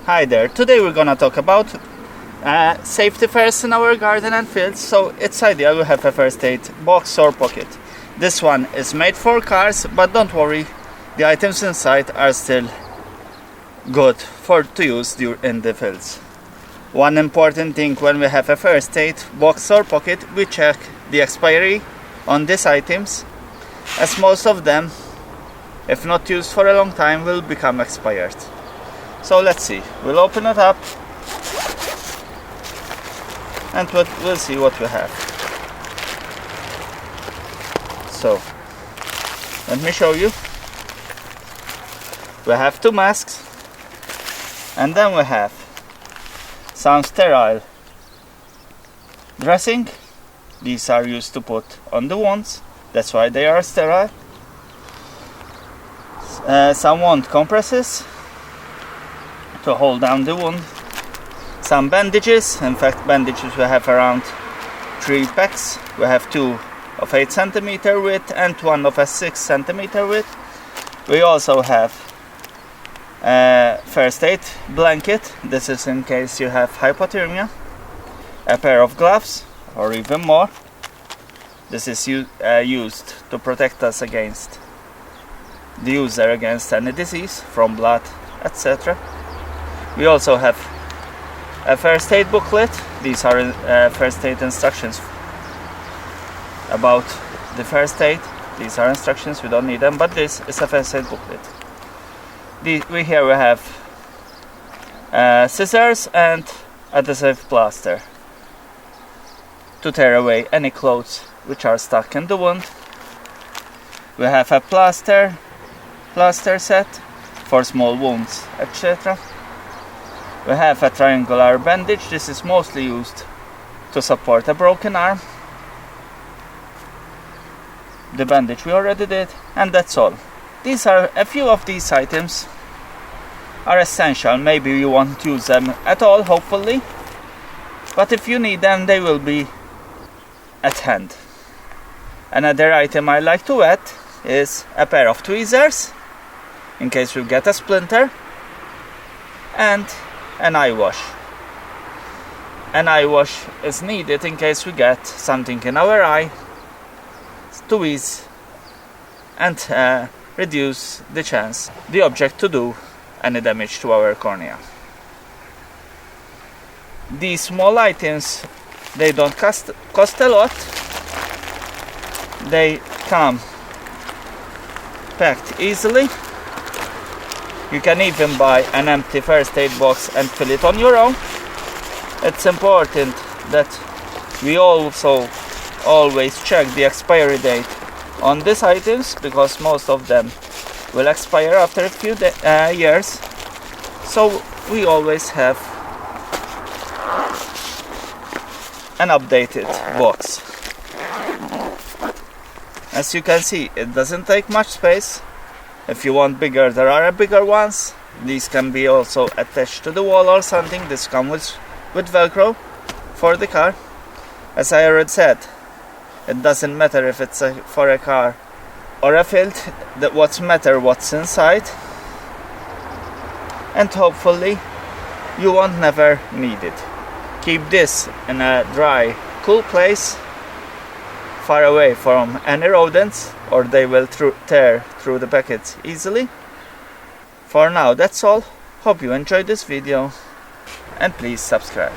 Hi there, today we're gonna talk about safety first in our garden and fields. So it's ideal we have a first aid box or pocket. This one is made for cars, but don't worry, the items inside are still good to use in the fields. One important thing when we have a first aid box or pocket, we check the expiry on these items, as most of them, if not used for a long time, will become expired. So let's see, we'll open it up and we'll see what we have. So let me show you. We have two masks, and then we have some sterile dressing. These are used to put on the wounds, that's why they are sterile. Some wound compresses to hold down the wound. Some bandages, in fact bandages we have around 3 packs. We have 2 of 8 cm width and 1 of a 6 cm width. We also have a first aid blanket. This is in case you have hypothermia. A pair of gloves, or even more. This is used to protect us against the user against any disease from blood, etc. We also have a first aid booklet. These are first aid instructions about the first aid. These are instructions, we don't need them, but this is a first aid booklet. Here we have scissors and adhesive plaster to tear away any clothes which are stuck in the wound. We have a plaster set for small wounds, etc. We have a triangular bandage. This is mostly used to support a broken arm. The bandage we already did, and that's all. These are a few of these items are essential. Maybe you won't use them at all, hopefully, but if you need them, they will be at hand. Another item I like to add is a pair of tweezers in case you get a splinter, and an eye wash. An eye wash is needed in case we get something in our eye to ease and reduce the object to do any damage to our cornea. These small items, they don't cost a lot. They come packed easily. You can even buy an empty first aid box and fill it on your own. It's important that we also always check the expiry date on these items, because most of them will expire after a few years. So we always have an updated box. As you can see, it doesn't take much space. If you want bigger, there are bigger ones. These can be also attached to the wall or something. This comes with Velcro for the car. As I already said, it doesn't matter if it's for a car or a field. What's inside. And hopefully you won't never need it. Keep this in a dry, cool place, far away from any rodents, or they will tear through the packets easily. For now, that's all. Hope you enjoyed this video, and please subscribe.